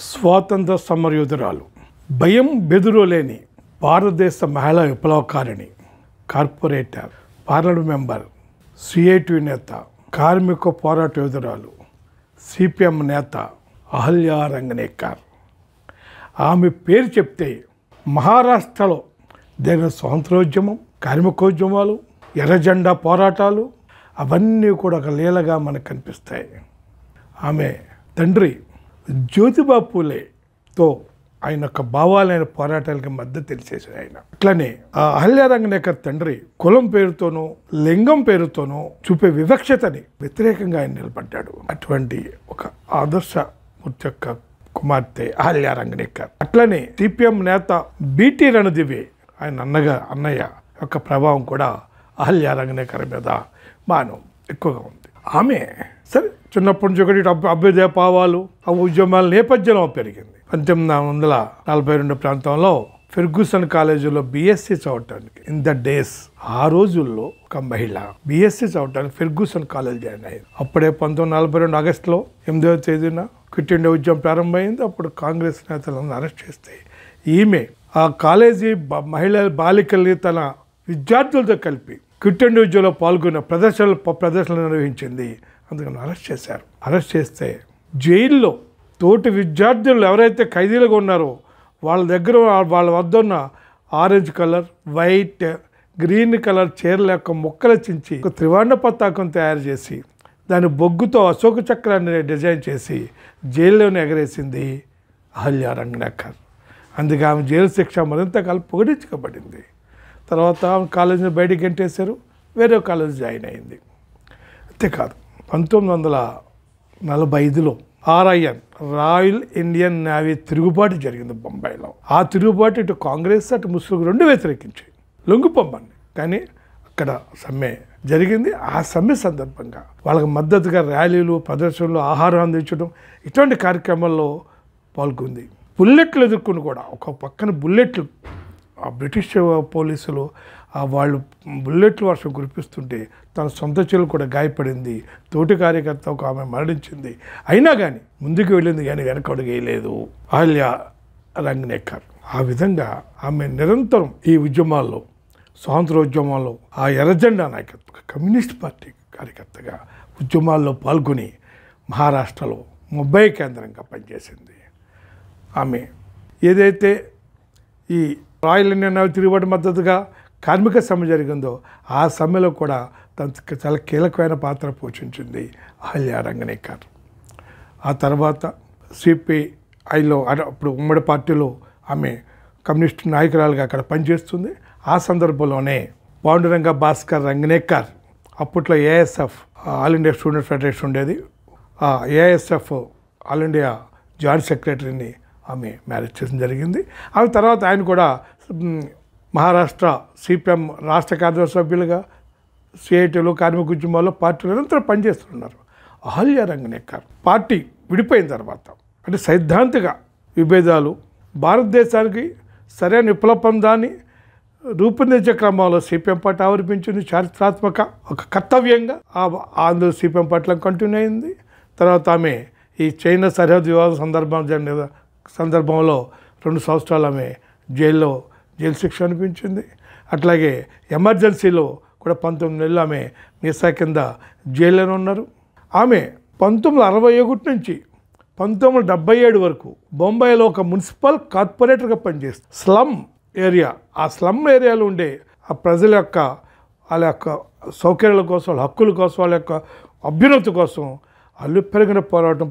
స్వాతంత్ర సమరయోధురాలు, భయం బెదురు లేని భారతదేశ మహిళా విప్లవకారిణి, కార్పొరేటర్, పార్లమెంట్ మెంబర్, సిఐటి నేత, కార్మిక పోరాట యోధురాలు, సిపిఎం నేత అహల్య రంగనేకర్. ఆమె పేరు చెప్తే మహారాష్ట్రలో జరిగిన స్వాతంత్రోద్యమం, కార్మికోద్యమాలు, ఎర్రజెండా పోరాటాలు అవన్నీ కూడా ఒక లీలగా మనకు కనిపిస్తాయి. ఆమె తండ్రి జ్యోతిబా పూలేతో ఆయన యొక్క భావాలైన పోరాటాలకి మద్దతు తెలిసేసాడు ఆయన. అట్లనే ఆ అహల్య రంగనేకర్ తండ్రి కులం పేరుతోనూ లింగం పేరుతోనూ చూపే వివక్షతని వ్యతిరేకంగా ఆయన నిలబడ్డాడు. అటువంటి ఒక ఆదర్శ మూర్తి యొక్క కుమార్తె అహల్య రంగనేకర్. అట్లనే సిపిఎం నేత బిటి రణదివే ఆయన అన్నయ్య యొక్క ప్రభావం కూడా అహల్య రంగనేకర్ మీద బాగా ఎక్కువగా ఉంది. ఆమె సరే చిన్నప్పటి నుంచి ఒకటి అభ్యుదయ భావాలు ఆ ఉద్యమాల నేపథ్యంలో పెరిగింది. 1942 ప్రాంతంలో ఫెర్గ్యూసన్ కాలేజీలో బిఎస్సి చదవటానికి ఇన్ ద డేస్ ఆ రోజుల్లో ఒక మహిళ బిఎస్సి చదవటానికి ఫెర్గ్యూసన్ కాలేజ్ జాయిన్ అయ్యింది. అప్పుడే 1942 ఆగస్టులో 8వ తేదీన క్విట్ ఇండియా ఉద్యమం ప్రారంభమైంది. అప్పుడు కాంగ్రెస్ నేతలను అరెస్ట్ చేస్తే ఈమె ఆ కాలేజీ బాలికల్ని తన విద్యార్థులతో కలిపి క్విట్ ఇండియా ఉద్యమంలో పాల్గొన్న ప్రదర్శనలు నిర్వహించింది. అందుకని అరెస్ట్ చేశారు. అరెస్ట్ చేస్తే జైల్లో తోటి విద్యార్థులు ఎవరైతే ఖైదీలుగా ఉన్నారో వాళ్ళ దగ్గర వాళ్ళ వద్ద ఉన్న orange colour, white, green colour చీరల యొక్క ముక్కలు చించి ఒక త్రివర్ణ పతాకం తయారు చేసి దాని బొగ్గుతో అశోక చక్రాన్ని డిజైన్ చేసి జైల్లోనే ఎగరేసింది అహల్య రంగనేకర్. అందుకే ఆమె జైలు శిక్ష మరింత కాలం పొగిడించబడింది. తర్వాత ఆమె కాలేజీని బయటికి గంటేశారు, వేరే కాలేజీ జాయిన్ అయింది. అంతేకాదు 1945లో RIN రాయల్ ఇండియన్ నేవీ తిరుగుబాటు జరిగింది బొంబాయిలో. ఆ తిరుగుబాటు ఇటు కాంగ్రెస్ అటు ముస్లిం రెండు వ్యతిరేకించి లొంగిపోమ్మని, కానీ అక్కడ సమ్మె జరిగింది. ఆ సమ్మె సందర్భంగా వాళ్ళకి మద్దతుగా ర్యాలీలు, ప్రదర్శనలు, ఆహారం అందించడం ఇటువంటి కార్యక్రమాల్లో పాల్గొంది. బుల్లెట్లు ఎదుర్కొని కూడా ఒక పక్కన బుల్లెట్లు ఆ బ్రిటిష్ పోలీసులు వాళ్ళు బుల్లెట్లు వర్షం కురిపిస్తుంటే తన సొంత చెల్లు కూడా గాయపడింది. తోటి కార్యకర్త ఒక ఆమె మరణించింది. అయినా కానీ ముందుకు వెళ్ళింది, కానీ వెనకడుగు వేయలేదు అహల్య రంగనేకర్. ఆ విధంగా ఆమె నిరంతరం ఈ ఉద్యమాల్లో, స్వాతంత్రోద్యమాల్లో ఆ ఎర్రజెండా నాయకత్వ కమ్యూనిస్ట్ పార్టీ కార్యకర్తగా ఉద్యమాల్లో పాల్గొని మహారాష్ట్రలో ముంబై కేంద్రంగా పనిచేసింది. ఆమె ఏదైతే ఈ రాయల్ ఇండియన్ నేవీ తిరుగుబాటు మద్దతుగా కార్మిక సమ్మె జరిగిందో ఆ సమ్మెలో కూడా తనకు చాలా కీలకమైన పాత్ర పోషించింది అహల్య రంగనేకర్. ఆ తర్వాత సిపిఐలో అప్పుడు ఉమ్మడి పార్టీలో ఆమె కమ్యూనిస్ట్ నాయకురాలుగా అక్కడ పనిచేస్తుంది. ఆ సందర్భంలోనే పాండురంగ భాస్కర్ రంగనేకర్ అప్పట్లో ASF all India student federation ఉండేది. ఆ ఏఎస్ఎఫ్ ఆల్ ఇండియా జాయింట్ సెక్రటరీని ఆమె మ్యారేజ్ చేయడం జరిగింది. ఆమె తర్వాత ఆయన కూడా మహారాష్ట్ర సిపిఎం రాష్ట్ర కార్యదర్శి సభ్యులుగా సిఐటిలో కార్మిక ఉద్యమాల్లో పార్టీ నిరంతరం పనిచేస్తున్నారు. అహల్య రంగనేకర్ పార్టీ విడిపోయిన తర్వాత అంటే సైద్ధాంతిక విభేదాలు భారతదేశానికి సరైన విప్లవందాన్ని రూపొందించే క్రమంలో సిపిఎం పార్టీ ఆవిర్భించింది. చారిత్రాత్మక ఒక కర్తవ్యంగా అందులో సిపిఎం పార్టీలో కంటిన్యూ అయింది. తర్వాత ఆమె ఈ చైనా సరిహద్దు వివాదం సందర్భంలో 2 సంవత్సరాలు ఆమె జైలు శిక్ష అనిపించింది. అట్లాగే ఎమర్జెన్సీలో కూడా 19 నెలలు ఆమె మీసా కింద జైల్లోనే ఉన్నారు. ఆమె 1961 నుంచి 1977 వరకు బొంబాయిలో ఒక మున్సిపల్ కార్పొరేటర్గా పనిచేస్తుంది. స్లమ్ ఏరియా, ఆ స్లమ్ ఏరియాలో ఉండే ఆ ప్రజల యొక్క వాళ్ళ యొక్క సౌకర్యాల కోసం, వాళ్ళ హక్కుల కోసం, వాళ్ళ యొక్క అభ్యున్నతి కోసం అల్లు పెరిగిన పోరాటం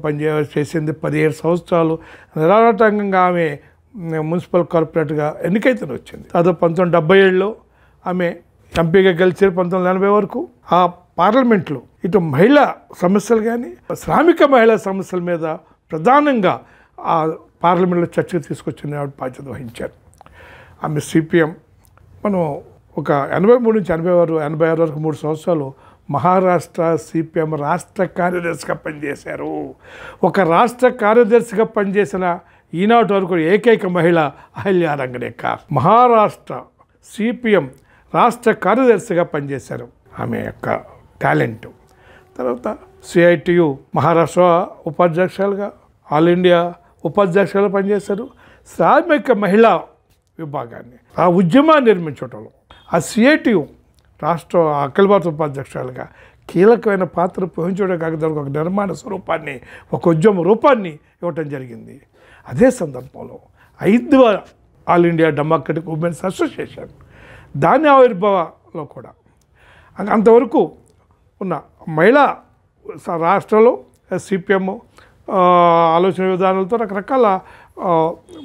చేసింది. 17 సంవత్సరాలు నిరాటంకంగా ఆమె మున్సిపల్ కార్పొరేటర్గా ఎన్నికైతే వచ్చింది. దాదాపు 1977లో ఆమె ఎంపీగా గెలిచారు. 1980 వరకు ఆ పార్లమెంట్లో ఇటు మహిళా సమస్యలు కానీ శ్రామిక మహిళా సమస్యల మీద ప్రధానంగా ఆ పార్లమెంట్లో చర్చకు తీసుకొచ్చిన బాధ్యత వహించారు. ఆమె సిపిఎం మనం ఒక 83 నుంచి 86 వరకు 3 సంవత్సరాలు మహారాష్ట్ర సిపిఎం రాష్ట్ర కార్యదర్శిగా పనిచేశారు. ఒక రాష్ట్ర కార్యదర్శిగా పనిచేసిన ఈనాటి వరకు ఏకైక మహిళ అహల్య రంగనేకర్. మహారాష్ట్ర సిపిఎం రాష్ట్ర కార్యదర్శిగా పనిచేశారు. ఆమె యొక్క టాలెంట్. తర్వాత సిఐటియు మహారాష్ట్ర ఉపాధ్యక్షులుగా, ఆల్ ఇండియా ఉపాధ్యక్షులుగా పనిచేశారు. శ్రామిక మహిళా విభాగాన్ని ఆ ఉద్యమాన్ని నిర్మించడంలో ఆ సిఐటియు రాష్ట్ర అఖిల భారత ఉపాధ్యక్షులుగా కీలకమైన పాత్ర పోషించడం కాక దానికి ఒక నిర్మాణ స్వరూపాన్ని, ఒక ఉద్యమ రూపాన్ని ఇవ్వటం జరిగింది. అదే సందర్భంలో 5వ all India democratic women's association దాని ఆవిర్భావంలో కూడా అంతవరకు ఉన్న మహిళా రాష్ట్రంలో సిపిఎం ఆలోచన విధానాలతో రకరకాల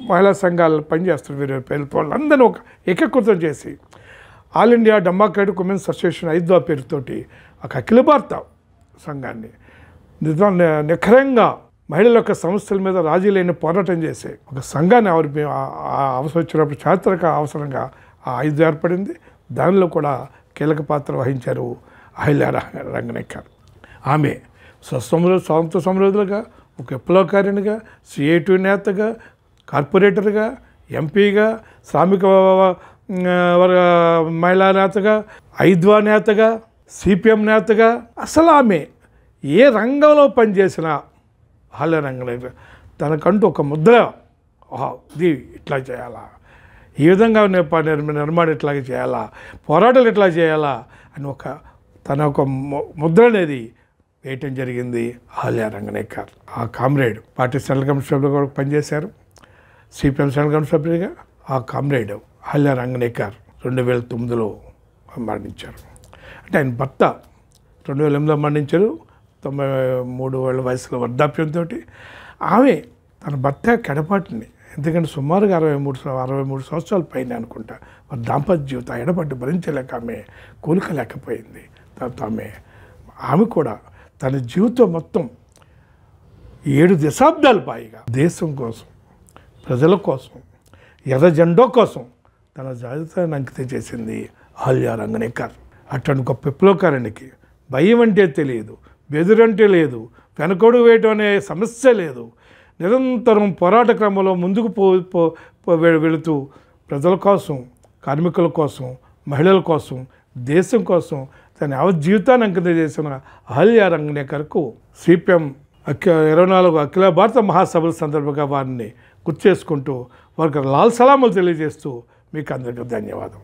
మహిళా సంఘాలు పనిచేస్తారు. వీరి పేరుతో వాళ్ళందరినీ ఒక ఏకీకృతం చేసి all India democratic women's association 5వ పేరుతోటి ఒక అఖిల భారత సంఘాన్ని నిఖరంగా మహిళల యొక్క సమస్యల మీద రాజీ లేని పోరాటం చేసే ఒక సంఘాన్ని అవసరం వచ్చినప్పుడు చారిత్రక అవసరంగా ఆ 5 ఏర్పడింది. దానిలో కూడా కీలక పాత్ర వహించారు అహిల్య రంగనాయక్. ఆమె స్వాతంత్ర సమృద్ధులుగా, ఒక విప్లవకారిణిగా, సిఐటి నేతగా, కార్పొరేటర్గా, ఎంపీగా, శ్రామిక మహిళా నేతగా, 5వ నేతగా, సిపిఎం నేతగా, అసలు ఆమె ఏ రంగంలో పనిచేసినా అహిల్య రంగనాయక్ తనకంటూ ఒక ముద్ర, ఇది ఇట్లా చేయాలా, ఈ విధంగా నిర్మాణం ఇట్లాగే చేయాలా, పోరాటాలు ఇట్లా చేయాలా అని తన ఒక ముద్ర అనేది వేయటం జరిగింది అహిల్య రంగనాయక్. ఆ కామ్రేడ్ పార్టీ సెంట్రల్ కమిటీ సభ్యులుగా కూడా పనిచేశారు. సిపిఎం సెంట్రల్ కమిటీ సభ్యులుగా ఆ కామ్రేడ్ అహిల్య రంగనాయక్ 2009లో మరణించారు. అంటే ఆయన భర్త 2008లో మరణించారు. 93 ఏళ్ళ వయసులో వృద్ధాప్యంతో ఆమె తన భర్త కడపాటిని, ఎందుకంటే సుమారుగా 63 సంవత్సరాల పైన అనుకుంటా వారి దాంపత్య జీవితం ఎడపట్టి భరించలేక ఆమె కోలుకోలేకపోయింది. తర్వాత ఆమె కూడా తన జీవితం మొత్తం 7 దశాబ్దాల పైగా దేశం కోసం, ప్రజల కోసం, ఎర్ర జెండా కోసం తన జీవితాన్ని అంకితం చేసింది అహిల్య రంగనాయక్. అటువంటి గొప్ప విప్లవకారునికి భయం అంటే తెలియదు, బెదురంటే లేదు, వెనకడుగు వేయటం అనే సమస్య లేదు. నిరంతరం పోరాట క్రమంలో ముందుకు వెళుతూ ప్రజల కోసం, కార్మికుల కోసం, మహిళల కోసం, దేశం కోసం తన యావత్ జీవితాన్ని అంకితం చేసిన అహిల్య రంగనాయక్ సిపిఎం 24 అఖిల భారత మహాసభల సందర్భంగా వారిని గుర్తు చేసుకుంటూ వారికి లాల్ సలాములు తెలియజేస్తూ మీకు అందరికీ ధన్యవాదం.